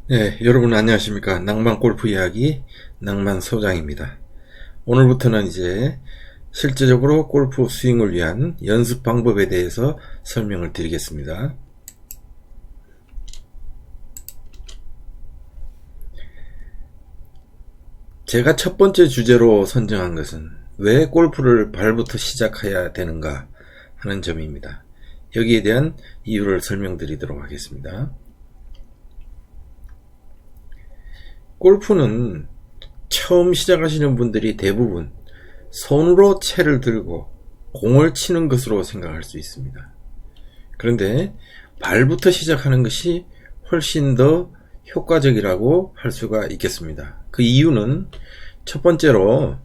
네, 여러분 안녕하십니까. 낭만 골프 이야기 낭만 소장입니다. 오늘부터는 이제 실제적으로 골프 스윙을 위한 연습 방법에 대해서 설명을 드리겠습니다. 제가 첫 번째 주제로 선정한 것은 왜 골프를 발부터 시작해야 되는가 하는 점입니다. 여기에 대한 이유를 설명드리도록 하겠습니다. 골프는 처음 시작하시는 분들이 대부분 손으로 채를 들고 공을 치는 것으로 생각할 수 있습니다. 그런데 발부터 시작하는 것이 훨씬 더 효과적이라고 할 수가 있겠습니다. 그 이유는 첫 번째로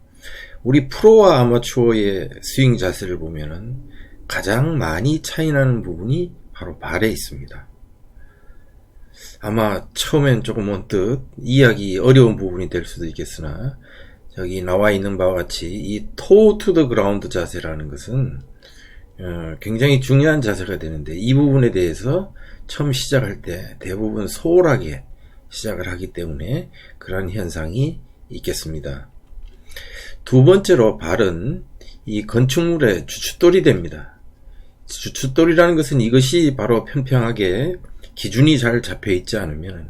우리 프로와 아마추어의 스윙 자세를 보면은 가장 많이 차이나는 부분이 바로 발에 있습니다. 아마 처음엔 조금 언뜻 이해하기 어려운 부분이 될 수도 있겠으나 여기 나와 있는 바와 같이 이 toe to the ground 자세라는 것은 굉장히 중요한 자세가 되는데 이 부분에 대해서 처음 시작할 때 대부분 소홀하게 시작을 하기 때문에 그러한 현상이 있겠습니다. 두 번째로 발은 이 건축물의 주춧돌이 됩니다. 주춧돌이라는 것은 이것이 바로 평평하게 기준이 잘 잡혀 있지 않으면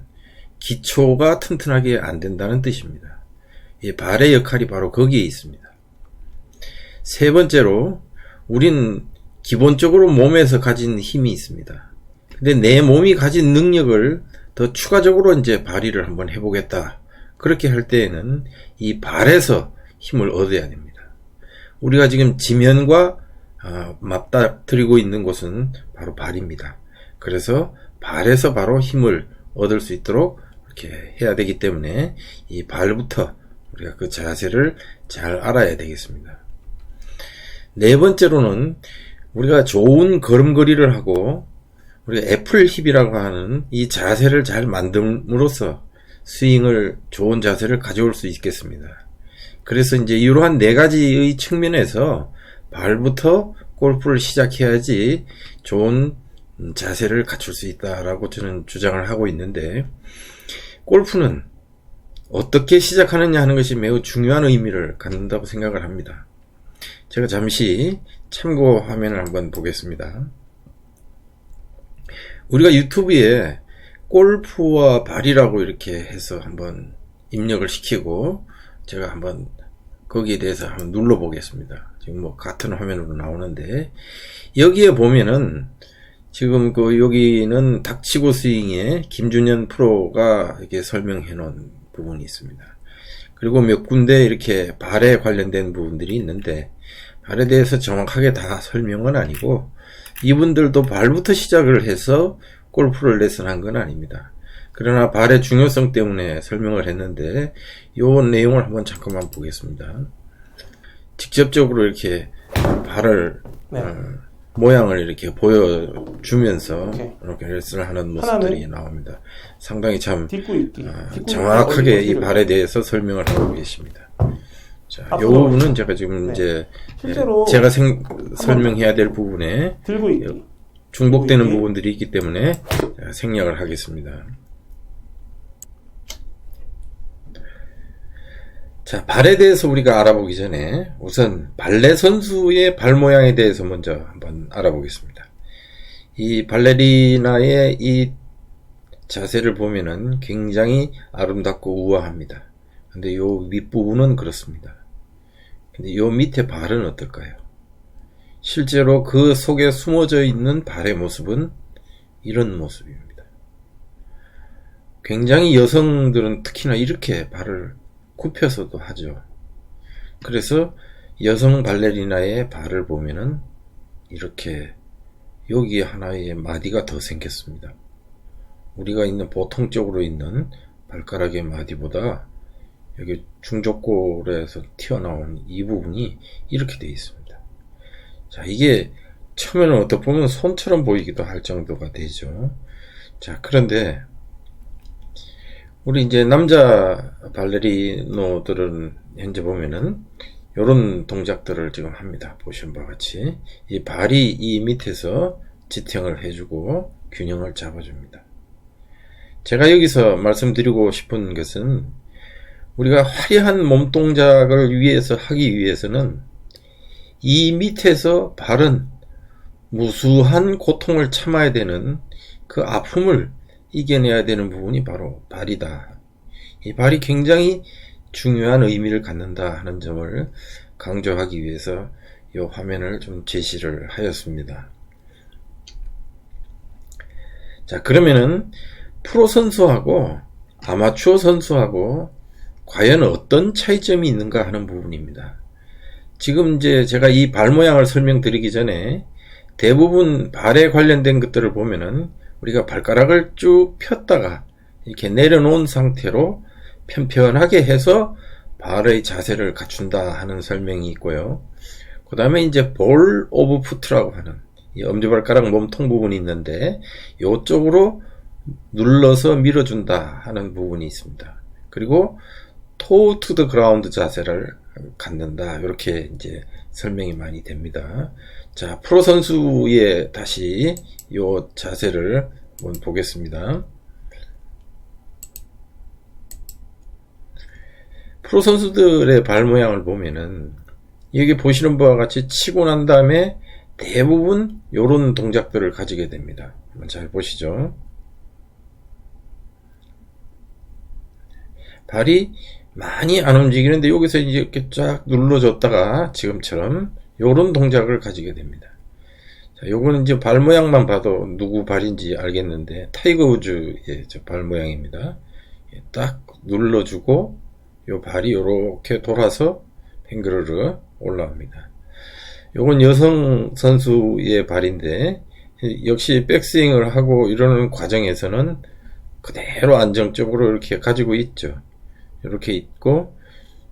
기초가 튼튼하게 안 된다는 뜻입니다. 이 발의 역할이 바로 거기에 있습니다. 세 번째로 우린 기본적으로 몸에서 가진 힘이 있습니다. 근데 내 몸이 가진 능력을 더 추가적으로 이제 발휘를 한번 해보겠다. 그렇게 할 때에는 이 발에서 힘을 얻어야 됩니다. 우리가 지금 지면과 맞닥뜨리고 있는 곳은 바로 발입니다. 그래서 발에서 바로 힘을 얻을 수 있도록 이렇게 해야 되기 때문에 이 발부터 우리가 그 자세를 잘 알아야 되겠습니다. 네 번째로는 우리가 좋은 걸음걸이를 하고 우리가 애플 힙이라고 하는 이 자세를 잘 만듦으로써 스윙을 좋은 자세를 가져올 수 있겠습니다. 그래서 이제 이러한 네 가지의 측면에서 발부터 골프를 시작해야지 좋은 자세를 갖출 수 있다라고 저는 주장을 하고 있는데 골프는 어떻게 시작하느냐 하는 것이 매우 중요한 의미를 갖는다고 생각을 합니다. 제가 잠시 참고 화면을 한번 보겠습니다. 우리가 유튜브에 골프와 발이라고 이렇게 해서 한번 입력을 시키고 제가 한번 거기에 대해서 한번 눌러 보겠습니다. 지금 뭐 같은 화면으로 나오는데 여기에 보면은 지금 여기는 닥치고 스윙에 김준현 프로가 이렇게 설명해 놓은 부분이 있습니다. 그리고 몇 군데 이렇게 발에 관련된 부분들이 있는데 발에 대해서 정확하게 다 설명은 아니고 이분들도 발부터 시작을 해서 골프를 레슨한 건 아닙니다. 그러나 발의 중요성 때문에 설명을 했는데 요 내용을 한번 잠깐만 보겠습니다. 직접적으로 이렇게 발을 모양을 이렇게 보여주면서 이렇게 레슨을 하는 모습들이 나옵니다. 상당히 참 정확하게 이 발에 대해서 설명을 하고 계십니다. 자, 이 부분은 제가 지금 이제 제가 설명해야 될 부분에 중복되는 부분들이 있기 때문에 생략을 하겠습니다. 자, 발에 대해서 우리가 알아보기 전에 우선 발레 선수의 발 모양에 대해서 먼저 한번 알아보겠습니다. 이 발레리나의 이 자세를 보면은 굉장히 아름답고 우아합니다. 근데 요 윗부분은 그렇습니다. 근데 요 밑에 발은 어떨까요? 실제로 그 속에 숨어져 있는 발의 모습은 이런 모습입니다. 굉장히 여성들은 특히나 이렇게 발을 굽혀서도 하죠. 그래서 여성 발레리나의 발을 보면은 이렇게 여기 하나의 마디가 더 생겼습니다. 우리가 있는 보통적으로 있는 발가락의 마디보다 여기 중족골에서 튀어나온 이 부분이 이렇게 되어 있습니다. 자, 이게 처음에는 어떻게 보면 손처럼 보이기도 할 정도가 되죠. 자, 그런데 우리 이제 남자 발레리노들은 현재 보면은 요런 동작들을 지금 합니다. 보시는 바와 같이 이 발이 이 밑에서 지탱을 해주고 균형을 잡아줍니다. 제가 여기서 말씀드리고 싶은 것은 우리가 화려한 몸 동작을 위해서 하기 위해서는 이 밑에서 발은 무수한 고통을 참아야 되는 그 아픔을 이겨내야 되는 부분이 바로 발이다. 이 발이 굉장히 중요한 의미를 갖는다 하는 점을 강조하기 위해서 이 화면을 좀 제시를 하였습니다. 자, 그러면은 프로 선수하고 아마추어 선수하고 과연 어떤 차이점이 있는가 하는 부분입니다. 지금 이제 제가 이 발 모양을 설명드리기 전에 대부분 발에 관련된 것들을 보면은 우리가 발가락을 쭉 폈다가 이렇게 내려놓은 상태로 편편하게 해서 발의 자세를 갖춘다 하는 설명이 있고요. 그 다음에 이제 볼 오브 푸트라고 하는 이 엄지발가락 몸통 부분이 있는데 이쪽으로 눌러서 밀어준다 하는 부분이 있습니다. 그리고 toe to the ground 자세를 갖는다, 이렇게 이제 설명이 많이 됩니다. 자, 프로 선수의 다시 이 자세를 한번 보겠습니다. 프로 선수들의 발 모양을 보면은 여기 보시는 바와 같이 치고 난 다음에 대부분 이런 동작들을 가지게 됩니다. 한번 잘 보시죠. 발이 많이 안 움직이는데 여기서 이제 이렇게 쫙 눌러줬다가 지금처럼 이런 동작을 가지게 됩니다. 자, 요거는 이제 발 모양만 봐도 누구 발인지 알겠는데 타이거 우즈의 발 모양입니다. 딱 눌러주고 요 발이 이렇게 돌아서 팽그르르 올라옵니다. 요건 여성 선수의 발인데 역시 백스윙을 하고 이러는 과정에서는 그대로 안정적으로 이렇게 가지고 있죠. 이렇게 있고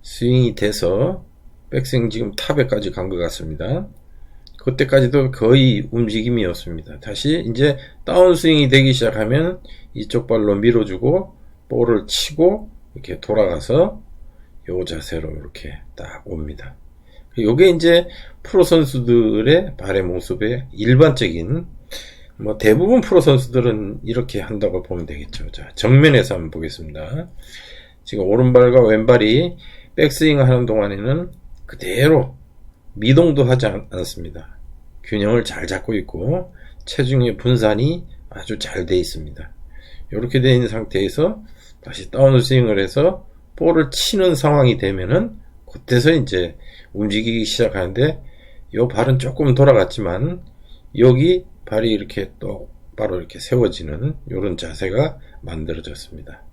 스윙이 돼서 백스윙 지금 탑에까지 간 것 같습니다. 그때까지도 거의 움직임이 없습니다. 다시 이제 다운스윙이 되기 시작하면 이쪽 발로 밀어주고 볼을 치고 이렇게 돌아가서 요 자세로 이렇게 딱 옵니다. 요게 이제 프로 선수들의 발의 모습의 일반적인, 뭐 대부분 프로 선수들은 이렇게 한다고 보면 되겠죠. 자, 정면에서 한번 보겠습니다. 지금 오른발과 왼발이 백스윙 하는 동안에는 그대로 미동도 하지 않습니다. 균형을 잘 잡고 있고 체중의 분산이 아주 잘 되어 있습니다. 이렇게 되어 있는 상태에서 다시 다운스윙을 해서 볼을 치는 상황이 되면은 그때서 이제 움직이기 시작하는데 이 발은 조금 돌아갔지만 여기 발이 이렇게 똑바로 이렇게 세워지는 이런 자세가 만들어졌습니다.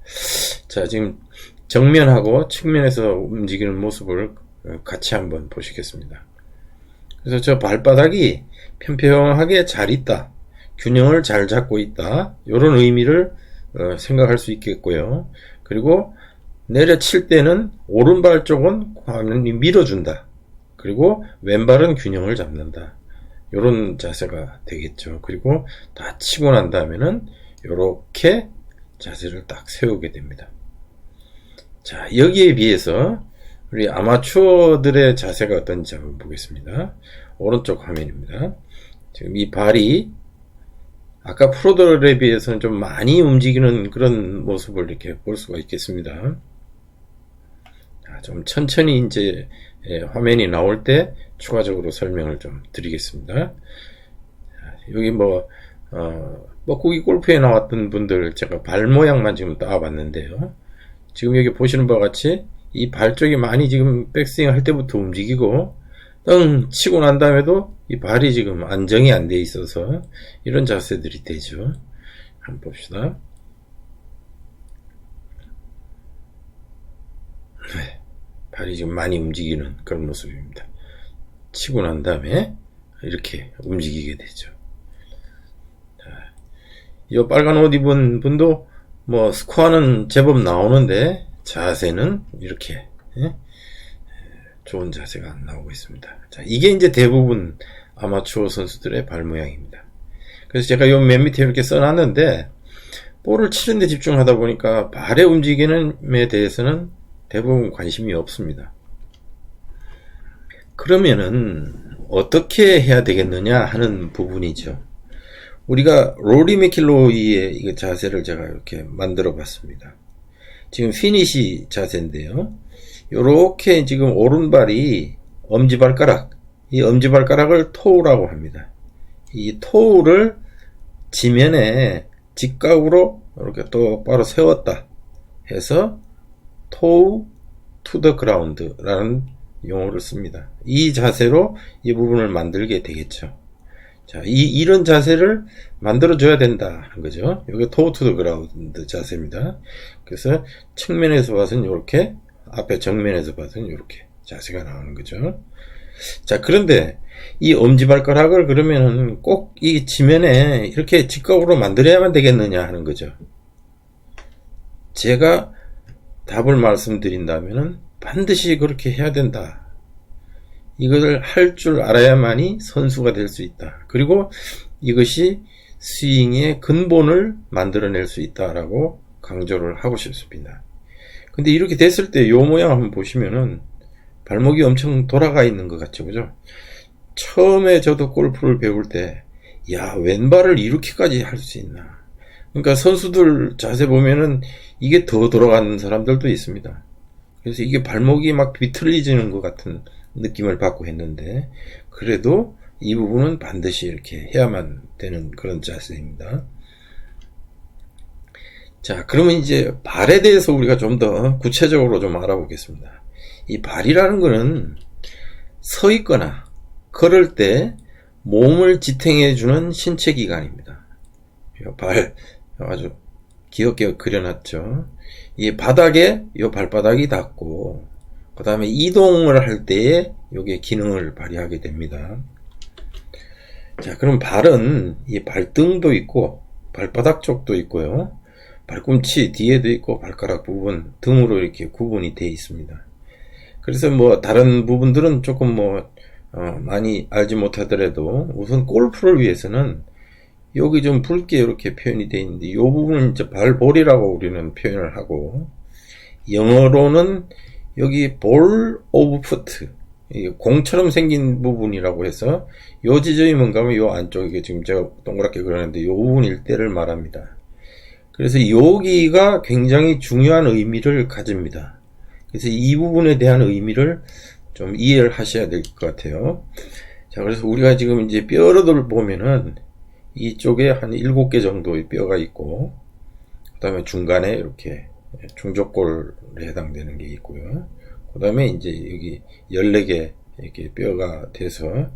자, 지금 정면하고 측면에서 움직이는 모습을 같이 한번 보시겠습니다. 그래서 저 발바닥이 편평하게 잘 있다, 균형을 잘 잡고 있다, 이런 의미를 생각할 수 있겠고요. 그리고 내려칠 때는 오른발 쪽은 화면이 밀어준다, 그리고 왼발은 균형을 잡는다, 이런 자세가 되겠죠. 그리고 다 치고 난 다음에는 이렇게 자세를 딱 세우게 됩니다. 자, 여기에 비해서 우리 아마추어들의 자세가 어떤지 한번 보겠습니다. 오른쪽 화면입니다. 지금 이 발이 아까 프로들에 비해서는 좀 많이 움직이는 그런 모습을 이렇게 볼 수가 있겠습니다. 자, 좀 천천히 이제 화면이 나올 때 추가적으로 설명을 좀 드리겠습니다. 자, 여기 뻐꾸기 골프에 나왔던 분들 제가 발 모양만 지금 따와봤는데요. 지금 여기 보시는 바와 같이 이 발 쪽이 많이 지금 백스윙 할 때부터 움직이고 땡 치고 난 다음에도 이 발이 지금 안정이 안 돼 있어서 이런 자세들이 되죠. 한번 봅시다. 네, 발이 지금 많이 움직이는 그런 모습입니다. 치고 난 다음에 이렇게 움직이게 되죠. 이 빨간 옷 입은 분도 뭐 스코어는 제법 나오는데 자세는 이렇게 좋은 자세가 안 나오고 있습니다. 자, 이게 이제 대부분 아마추어 선수들의 발 모양입니다. 그래서 제가 요 맨 밑에 이렇게 써놨는데 볼을 치는 데 집중하다 보니까 발의 움직임에 대해서는 대부분 관심이 없습니다. 그러면은 어떻게 해야 되겠느냐 하는 부분이죠. 우리가 로리 맥킬로이의 이 자세를 제가 이렇게 만들어 봤습니다. 지금 피니시 자세인데요. 요렇게 지금 오른발이 엄지발가락, 이 엄지발가락을 토우라고 합니다. 이 토우를 지면에 직각으로 이렇게 똑바로 세웠다 해서 toe to the ground 라는 용어를 씁니다. 이 자세로 이 부분을 만들게 되겠죠. 자, 이런 자세를 만들어줘야 된다 하는 거죠. 이게 toe to the ground 자세입니다. 그래서 측면에서 봐서는 이렇게, 앞에 정면에서 봐서는 이렇게 자세가 나오는 거죠. 자, 그런데 이 엄지발가락을 그러면은 꼭 이 지면에 이렇게 직각으로 만들어야만 되겠느냐 하는 거죠. 제가 답을 말씀드린다면은 반드시 그렇게 해야 된다. 이것을 할 줄 알아야만이 선수가 될 수 있다. 그리고 이것이 스윙의 근본을 만들어낼 수 있다라고 강조를 하고 싶습니다. 근데 이렇게 됐을 때 요 모양 한번 보시면은 발목이 엄청 돌아가 있는 것 같죠, 그죠? 처음에 저도 골프를 배울 때, 야, 왼발을 이렇게까지 할 수 있나? 그러니까 선수들 자세 보면은 이게 더 돌아가는 사람들도 있습니다. 그래서 이게 발목이 막 비틀리지는 것 같은 느낌을 받고 했는데, 그래도 이 부분은 반드시 이렇게 해야만 되는 그런 자세입니다. 자, 그러면 이제 발에 대해서 우리가 좀 더 구체적으로 좀 알아보겠습니다. 이 발이라는 거는 서 있거나 걸을 때 몸을 지탱해주는 신체 기관입니다. 발 아주 귀엽게 그려놨죠. 이 바닥에 이 발바닥이 닿고, 그 다음에 이동을 할 때에 요게 기능을 발휘하게 됩니다. 자, 그럼 발은 이 발등도 있고 발바닥 쪽도 있고요. 발꿈치 뒤에도 있고 발가락 부분 등으로 이렇게 구분이 되어 있습니다. 그래서 뭐 다른 부분들은 조금 많이 알지 못하더라도 우선 골프를 위해서는 여기 좀 붉게 이렇게 표현이 되어 있는데, 이 부분은 이제 발볼이라고 우리는 표현을 하고, 영어로는 여기 볼 오브 푸트, 공처럼 생긴 부분이라고 해서 요 지점이 뭔가 하면 요 안쪽에 지금 제가 동그랗게 그렸는데 요 부분 일대를 말합니다. 그래서 여기가 굉장히 중요한 의미를 가집니다. 그래서 이 부분에 대한 의미를 좀 이해를 하셔야 될 것 같아요. 자, 그래서 우리가 지금 이제 뼈를 보면은 이쪽에 한 7개 정도의 뼈가 있고, 그 다음에 중간에 이렇게 중족골에 해당되는 게 있고요. 그 다음에 이제 여기 14개 이렇게 뼈가 돼서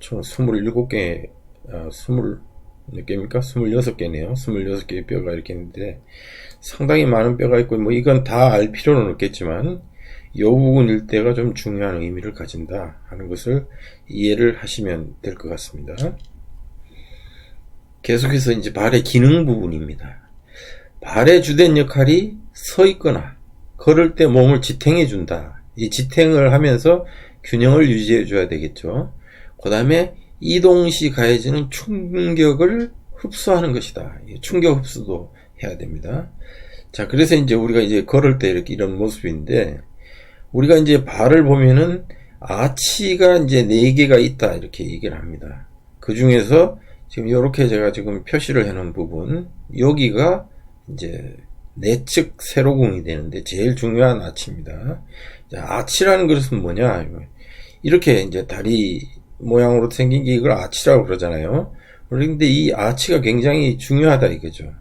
총 27개, 20몇 개입니까? 26개네요. 26개의 뼈가 이렇게 있는데 상당히 많은 뼈가 있고, 뭐 이건 다 알 필요는 없겠지만 이 부분 일대가 좀 중요한 의미를 가진다 하는 것을 이해를 하시면 될 것 같습니다. 계속해서 이제 발의 기능 부분입니다. 발의 주된 역할이 서 있거나 걸을 때 몸을 지탱해 준다. 이 지탱을 하면서 균형을 유지해 줘야 되겠죠. 그 다음에 이동 시 가해지는 충격을 흡수하는 것이다. 충격 흡수도 해야 됩니다. 자, 그래서 이제 우리가 이제 걸을 때 이렇게 이런 모습인데, 우리가 이제 발을 보면은 아치가 이제 4개가 있다 이렇게 얘기를 합니다. 그 중에서 지금 이렇게 제가 지금 표시를 해 놓은 부분, 여기가 이제 내측 세로공이 되는데 제일 중요한 아치입니다. 자, 아치라는 것은 뭐냐? 이렇게 이제 다리 모양으로 생긴 게 이걸 아치라고 그러잖아요. 그런데 이 아치가 굉장히 중요하다 이거죠.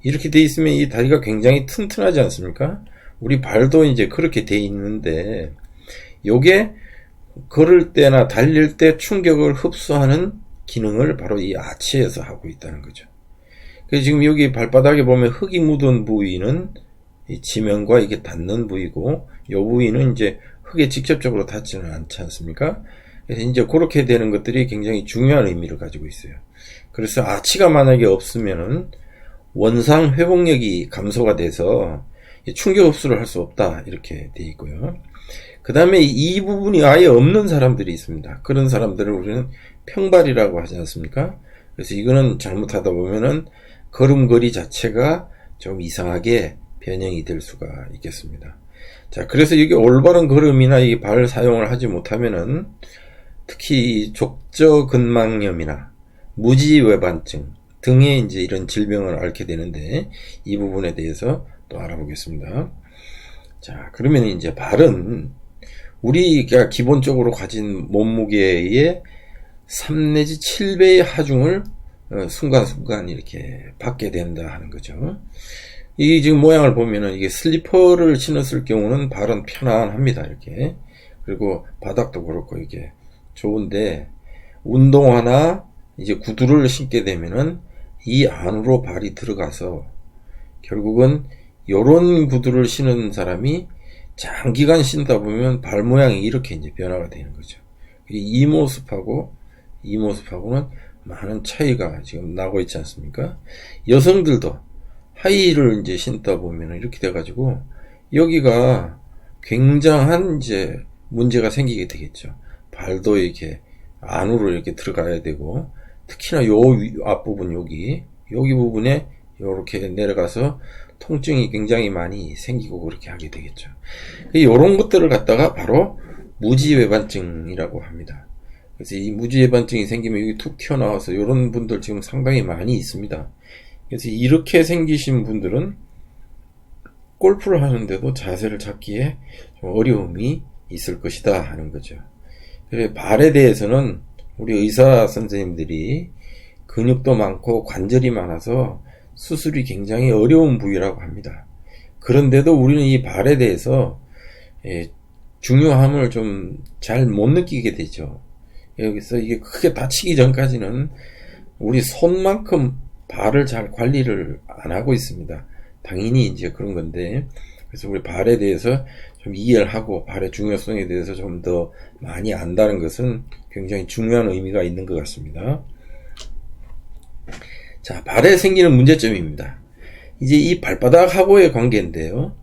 이렇게 돼 있으면 이 다리가 굉장히 튼튼하지 않습니까? 우리 발도 이제 그렇게 돼 있는데, 요게 걸을 때나 달릴 때 충격을 흡수하는 기능을 바로 이 아치에서 하고 있다는 거죠. 그래서 지금 여기 발바닥에 보면 흙이 묻은 부위는 이 지면과 이게 닿는 부위고, 이 부위는 이제 흙에 직접적으로 닿지는 않지 않습니까? 그래서 이제 그렇게 되는 것들이 굉장히 중요한 의미를 가지고 있어요. 그래서 아치가 만약에 없으면은 원상 회복력이 감소가 돼서 충격 흡수를 할 수 없다 이렇게 돼 있고요. 그 다음에 이 부분이 아예 없는 사람들이 있습니다. 그런 사람들을 우리는 평발이라고 하지 않습니까? 그래서 이거는 잘못하다 보면은 걸음걸이 자체가 좀 이상하게 변형이 될 수가 있겠습니다. 자, 그래서 이게 올바른 걸음이나 이 발 사용을 하지 못하면은 특히 족저근막염이나 무지외반증 등에 이제 이런 질병을 앓게 되는데, 이 부분에 대해서 또 알아보겠습니다. 자, 그러면 이제 발은 우리가 기본적으로 가진 몸무게의 3 내지 7배의 하중을 순간순간 이렇게 받게 된다 하는 거죠. 이 지금 모양을 보면은 이게 슬리퍼를 신었을 경우는 발은 편안합니다. 이렇게. 그리고 바닥도 그렇고 이게 좋은데, 운동화나 이제 구두를 신게 되면은 이 안으로 발이 들어가서 결국은 요런 구두를 신은 사람이 장기간 신다 보면 발 모양이 이렇게 이제 변화가 되는 거죠. 이 모습하고는 많은 차이가 지금 나고 있지 않습니까? 여성들도 하이힐을 이제 신다 보면 이렇게 돼가지고 여기가 굉장한 이제 문제가 생기게 되겠죠. 발도 이렇게 안으로 이렇게 들어가야 되고, 특히나 요 앞부분 여기 부분에 이렇게 내려가서 통증이 굉장히 많이 생기고 그렇게 하게 되겠죠. 이런 것들을 갖다가 바로 무지외반증이라고 합니다. 그래서 이 무지외반증이 생기면 여기 툭 튀어나와서 이런 분들 지금 상당히 많이 있습니다. 그래서 이렇게 생기신 분들은 골프를 하는데도 자세를 잡기에 좀 어려움이 있을 것이다 하는 거죠. 그래서 발에 대해서는 우리 의사 선생님들이 근육도 많고 관절이 많아서 수술이 굉장히 어려운 부위라고 합니다. 그런데도 우리는 이 발에 대해서 중요함을 좀 잘 못 느끼게 되죠. 여기서 이게 크게 다치기 전까지는 우리 손만큼 발을 잘 관리를 안 하고 있습니다. 당연히 이제 그런 건데, 그래서 우리 발에 대해서 좀 이해를 하고 발의 중요성에 대해서 좀 더 많이 안다는 것은 굉장히 중요한 의미가 있는 것 같습니다. 자, 발에 생기는 문제점입니다. 이제 이 발바닥하고의 관계인데요.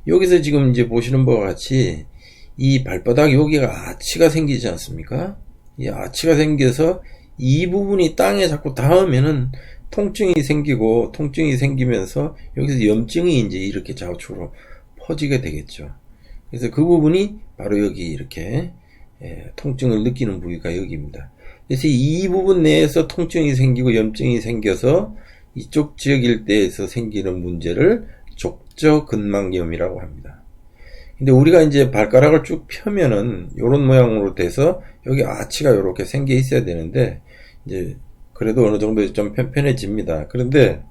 여기서 지금 이제 보시는 바와 같이 이 발바닥 여기가 아치가 생기지 않습니까? 이 아치가 생겨서 이 부분이 땅에 자꾸 닿으면은 통증이 생기고, 통증이 생기면서 여기서 염증이 이제 이렇게 좌우측으로 퍼지게 되겠죠. 그래서 그 부분이 바로 여기 이렇게 통증을 느끼는 부위가 여기입니다. 그래서 이 부분 내에서 통증이 생기고 염증이 생겨서 이쪽 지역 일대에서 생기는 문제를 족저근막염이라고 합니다. 근데 우리가 이제 발가락을 쭉 펴면은 요런 모양으로 돼서 여기 아치가 이렇게 생겨 있어야 되는데, 이제 그래도 어느 정도 좀 편편해집니다. 그런데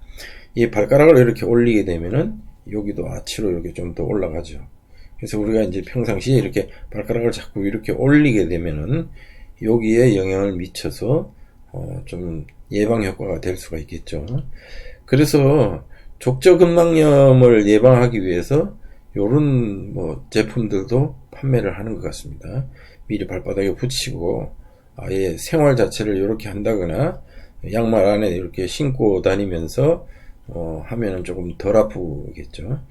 이 발가락을 이렇게 올리게 되면은 여기도 아치로 이렇게 좀 더 올라가죠. 그래서 우리가 이제 평상시에 이렇게 발가락을 자꾸 이렇게 올리게 되면은 여기에 영향을 미쳐서 좀 예방 효과가 될 수가 있겠죠. 그래서 족저근막염을 예방하기 위해서 요런 제품들도 판매를 하는 것 같습니다. 미리 발바닥에 붙이고 아예 생활 자체를 이렇게 한다거나 양말 안에 이렇게 신고 다니면서 하면은 조금 덜 아프겠죠.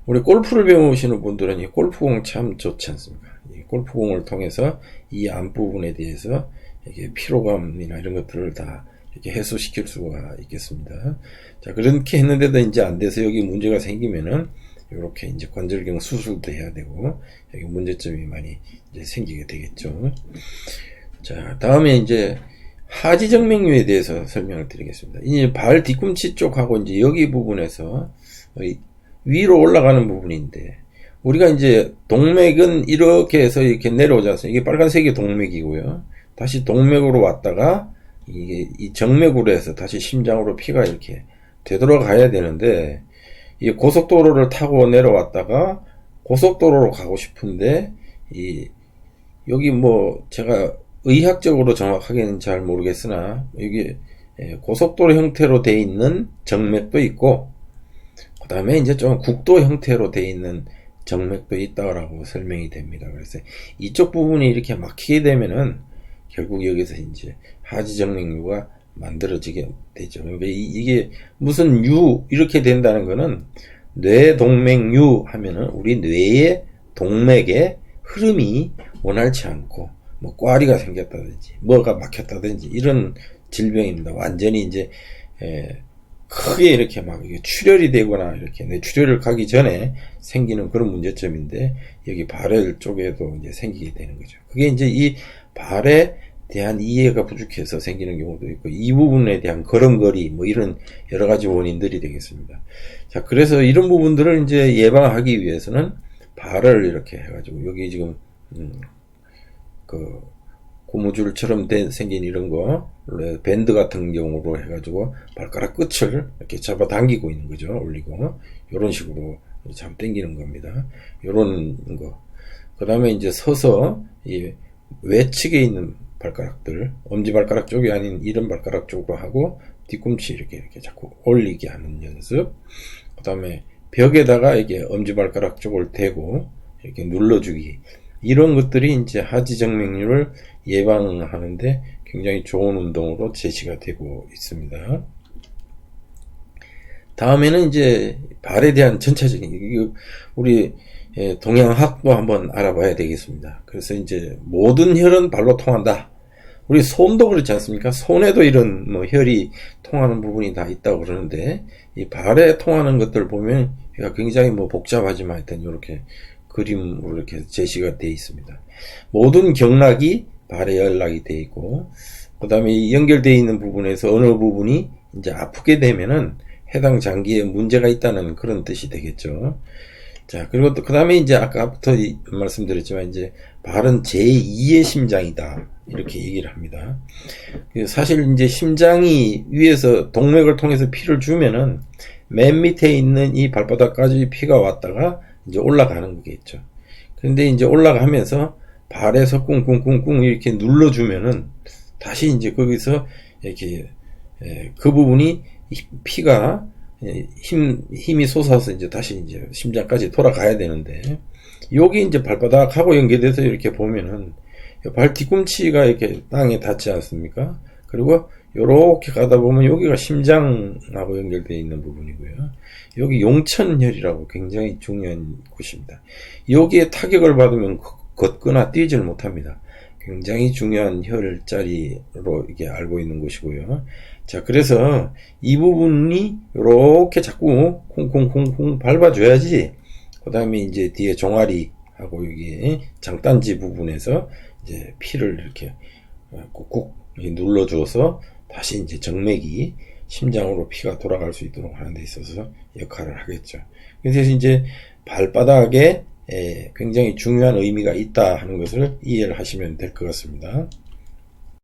우리 골프를 배우시는 분들은 이 골프공 참 좋지 않습니까? 이 골프공을 통해서 이 앞부분에 대해서 이게 피로감이나 이런 것들을 다 이렇게 해소시킬 수가 있겠습니다. 자, 그렇게 했는데도 이제 안 돼서 여기 문제가 생기면은 이렇게 이제 관절경 수술도 해야 되고 여기 문제점이 많이 이제 생기게 되겠죠. 자, 다음에 이제 하지정맥류에 대해서 설명을 드리겠습니다. 이제 발 뒤꿈치 쪽하고 이제 여기 부분에서 위로 올라가는 부분인데, 우리가 이제 동맥은 이렇게 해서 이렇게 내려오지 않습니까? 이게 빨간색이 동맥이고요. 다시 동맥으로 왔다가 이게 이 정맥으로 해서 다시 심장으로 피가 이렇게 되돌아가야 되는데, 이 고속도로를 타고 내려왔다가 고속도로로 가고 싶은데 여기 제가 의학적으로 정확하게는 잘 모르겠으나 여기 고속도로 형태로 돼 있는 정맥도 있고, 그 다음에 이제 좀 국도 형태로 돼 있는 정맥도 있다라고 설명이 됩니다. 그래서 이쪽 부분이 이렇게 막히게 되면은 결국 여기서 이제 하지정맥류가 만들어지게 되죠. 그러니까 이게 무슨 이렇게 된다는 거는 뇌동맥류 하면은 우리 뇌의 동맥의 흐름이 원활치 않고 꽈리가 생겼다든지 뭐가 막혔다든지 이런 질병입니다. 완전히 이제 크게 이렇게 막 출혈이 되거나 이렇게 뇌출혈을 가기 전에 생기는 그런 문제점인데, 여기 발열 쪽에도 이제 생기게 되는 거죠. 그게 이제 이 발의 대한 이해가 부족해서 생기는 경우도 있고, 이 부분에 대한 걸음걸이, 뭐 이런 여러 가지 원인들이 되겠습니다. 자, 그래서 이런 부분들을 이제 예방하기 위해서는 발을 이렇게 해가지고, 여기 지금, 고무줄처럼 생긴 이런 거, 밴드 같은 경우로 해가지고, 발가락 끝을 이렇게 잡아 당기고 있는 거죠. 올리고. 요런 식으로 잡아 당기는 겁니다. 요런 거. 그 다음에 이제 서서, 이 외측에 있는 발가락들, 엄지발가락 쪽이 아닌 이런 발가락 쪽으로 하고, 뒤꿈치 이렇게 자꾸 올리게 하는 연습. 그 다음에 벽에다가 이게 엄지발가락 쪽을 대고, 이렇게 눌러주기. 이런 것들이 이제 하지정맥류를 예방하는데 굉장히 좋은 운동으로 제시가 되고 있습니다. 다음에는 이제 발에 대한 전체적인, 우리 동양학도 한번 알아봐야 되겠습니다. 그래서 이제 모든 혈은 발로 통한다. 우리 손도 그렇지 않습니까? 손에도 이런 뭐 혈이 통하는 부분이 다 있다고 그러는데, 이 발에 통하는 것들 보면 굉장히 뭐 복잡하지만 하여튼 이렇게 그림으로 이렇게 제시가 되어 있습니다. 모든 경락이 발에 연락이 되어 있고, 그 다음에 연결되어 있는 부분에서 어느 부분이 이제 아프게 되면은 해당 장기에 문제가 있다는 그런 뜻이 되겠죠. 자, 그리고 또 그 다음에 이제 아까부터 말씀드렸지만 이제 발은 제2의 심장이다. 이렇게 얘기를 합니다. 사실 이제 심장이 위에서 동맥을 통해서 피를 주면은 맨 밑에 있는 이 발바닥까지 피가 왔다가 이제 올라가는 거겠죠. 그런데 이제 올라가면서 발에서 꿍꿍꿍꿍 이렇게 눌러주면은 다시 이제 거기서 이렇게 그 부분이 피가 힘이 솟아서 이제 다시 이제 심장까지 돌아가야 되는데, 여기 이제 발바닥하고 연결돼서 이렇게 보면은 발 뒤꿈치가 이렇게 땅에 닿지 않습니까? 그리고 요렇게 가다 보면 여기가 심장하고 연결되어 있는 부분이고요. 여기 용천혈이라고 굉장히 중요한 곳입니다. 여기에 타격을 받으면 걷거나 뛰지를 못합니다. 굉장히 중요한 혈자리로 이게 알고 있는 곳이고요. 자, 그래서 이 부분이 이렇게 자꾸 콩콩콩콩 밟아줘야지, 그 다음에 이제 뒤에 종아리하고 여기 장단지 부분에서 이제 피를 이렇게 꾹꾹 눌러주어서 다시 이제 정맥이 심장으로 피가 돌아갈 수 있도록 하는 데 있어서 역할을 하겠죠. 그래서 이제 발바닥에 굉장히 중요한 의미가 있다 하는 것을 이해를 하시면 될 것 같습니다.